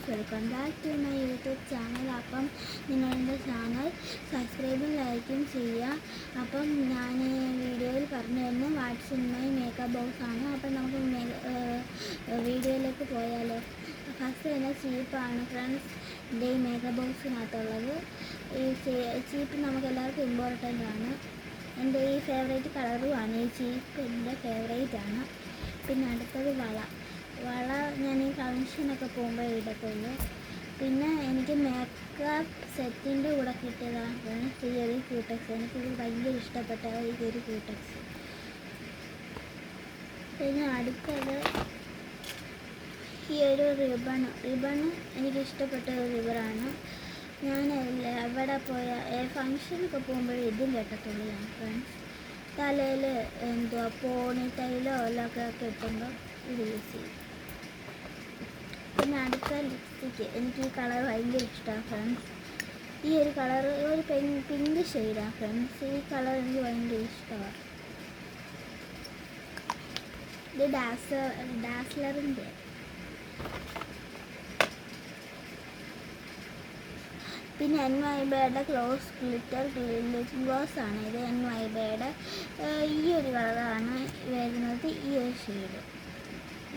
Guys, welcome back to my YouTube channel. അപ്പം നിങ്ങളെൻ്റെ channel സബ്സ്ക്രൈബും ലൈക്കും ചെയ്യുക. അപ്പം ഞാൻ വീഡിയോയിൽ പറഞ്ഞു തരുന്നു what's in my makeup box ആണ്. അപ്പം നമുക്ക് വീഡിയോയിലേക്ക് പോയാലോ. ഫസ്റ്റ് തന്നെ ചീപ്പാണ് ഫ്രണ്ട്സ് എൻ്റെ ഈ മേക്കപ്പ് ബോക്സിനകത്തുള്ളത്. ഈ ചീപ്പ് നമുക്ക് എല്ലാവർക്കും ഇമ്പോർട്ടൻ്റ് ആണ്. എൻ്റെ ഈ ഫേവറേറ്റ് കളറുമാണ്. ഈ ചീപ്പ് എൻ്റെ ഫേവറേറ്റ് ആണ്. പിന്നെ അടുത്തത് വള ഞാൻ ഈ ഫങ്ഷനൊക്കെ പോകുമ്പോൾ ഇടത്തുള്ളൂ. പിന്നെ എനിക്ക് മേക്കപ്പ് സെറ്റിൻ്റെ കൂടെ കിട്ടിയതാണ് ഈ ഒരു ക്യൂടെക്സ്. എനിക്കിത് ഭയങ്കര ഇഷ്ടപ്പെട്ട ഈ ഒരു ക്യൂടെക്സ്. പിന്നെ അടുത്തത് ഈ ഒരു റിബണ് എനിക്കിഷ്ടപ്പെട്ട ഒരു റിബറാണ്. ഞാൻ എവിടെ ഫങ്ഷനൊക്കെ പോകുമ്പോഴേ ഇതും കെട്ടത്തുള്ളൂ ഞാൻ ഫ്രണ്ട്സ്. തലയിൽ പോണി ടൈലോ എല്ലൊക്കെ കെട്ടുമ്പോൾ ഇത് യൂസ് ചെയ്യും. പിന്നെ അടുത്ത ലിപ്സ്റ്റിക്ക്, എനിക്ക് ഈ കളർ ഭയങ്കര ഇഷ്ടമാണ് ഫ്രണ്ട്സ്. ഈ ഒരു കളർ ഒരു പിങ്ക് ഷെയ്ഡാണ് ഫ്രണ്ട്സ്. ഈ കളർ എനിക്ക് ഭയങ്കര ഇഷ്ടമാണ്. ഇത് ഡാസ്ലറിൻ്റെ. പിന്നെ NYBയുടെ ക്ലോസ് ഗ്ലിറ്റർ ലിപ് ഗ്ലോസ് ആണ്. ഇത് NYBയുടെ ഈ ഒരു കളറാണ് വരുന്നത്. ഈ ഒരു ഷെയ്ഡ്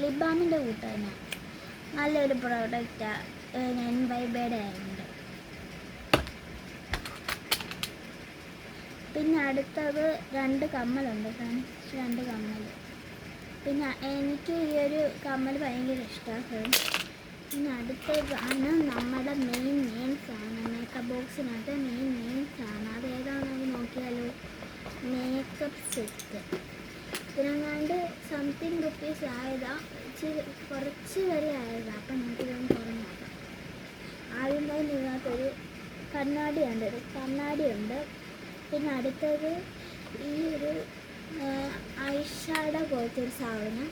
ലിപ് ബാമിൻ്റെ കൂട്ടാണ്. നല്ലൊരു പ്രോഡക്റ്റാണ്. NYBയുടെ ആയതുകൊണ്ട്. പിന്നെ അടുത്തത് 2 കമ്മലുണ്ട് ഫ്രണ്ട്സ്, 2 കമ്മൽ. പിന്നെ എനിക്ക് ഈ ഒരു കമ്മൽ ഭയങ്കര ഇഷ്ടമാണ് ഫ്രണ്ട്സ്. പിന്നെ അടുത്തതാണ് നമ്മുടെ മെയിൻ സാധനം, മേക്കപ്പ് ബോക്സിനകത്ത് മെയിൻ സാധനം. അത് ഏതാണെന്ന് നോക്കിയാലോ. Makeup set. ഇതിനെങ്ങാണ്ട് സംതിങ് റുപ്പീസ് ആയതാണ്. കുറച്ച് വരെ ആയതാണ്. അപ്പം നമുക്കിതൊന്ന് തുറന്നു നോക്കാം. ആദ്യം തന്നെ ഇതിനകത്തൊരു കണ്ണാടിയുണ്ട്. പിന്നെ അടുത്തത് ഈ ഒരു ഐഷാഡോ പോലത്തൊരു സാധനം.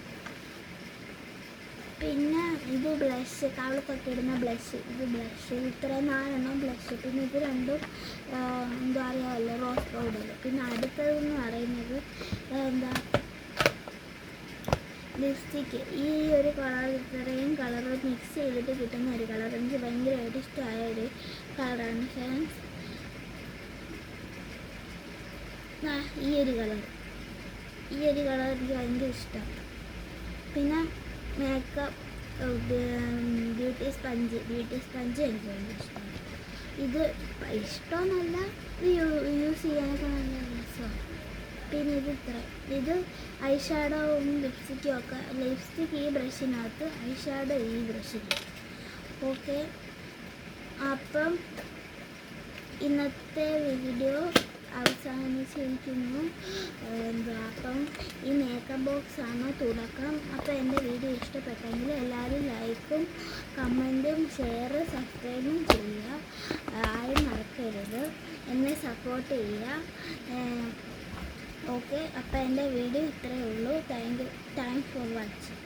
പിന്നെ ഇത് ബ്ലഷ്, കവളത്തൊക്കെ ഇടുന്ന ബ്ലഷ്. ഇത്രയും 4 ബ്ലഷ്. പിന്നെ ഇത് 2 എന്താ അറിയാമല്ലോ, റോസ് പൗഡർ. പിന്നെ അടുത്തതെന്ന് പറയുന്നത് ലിപ്സ്റ്റിക്ക്. ഈ ഒരു കളർ, ഇത്രയും കളർ മിക്സ് ചെയ്തിട്ട് കിട്ടുന്ന ഒരു കളർ. എനിക്ക് ഭയങ്കരമായിട്ട് ഇഷ്ടമായ ഒരു കളറാണ് ഫ്രണ്ട്സ്. ഈ ഒരു കളർ എനിക്ക് ഭയങ്കര ഇഷ്ടമാണ്. പിന്നെ മേക്കപ്പ് ബ്യൂട്ടി സ്പഞ്ച് എനിക്ക് ഭയങ്കര ഇഷ്ടമാണ്. ഇത് ഇഷ്ടമെന്നല്ല, ഇത് യൂസ് ചെയ്യാനൊക്കെ നല്ല രസമാണ്. പിന്നെ ഇത് ഐഷാഡോവും ലിപ്സ്റ്റിക്കും ഒക്കെ. ലിപ്സ്റ്റിക്ക് ഈ ബ്രഷിനകത്ത്, ഐഷാഡോ ഈ ബ്രഷിൽ. ഓക്കെ, അപ്പം ഇന്നത്തെ വീഡിയോ അവസാനിച്ചിരിക്കുന്നു. അപ്പം ഈ മേക്കപ്പ് ബോക്സാണ് തുടക്കം. അപ്പോൾ എൻ്റെ വീഡിയോ ഇഷ്ടപ്പെട്ടെങ്കിൽ എല്ലാവരും ലൈക്കും കമൻറ്റും ഷെയറും സബ്സ്ക്രൈബും ചെയ്യുക. ആരും മറക്കരുത്. എന്നെ സപ്പോർട്ട് ചെയ്യുക. ഓക്കെ, അപ്പോൾ എൻ്റെ വീഡിയോ ഇത്രയേ ഉള്ളൂ. Thanks for watching.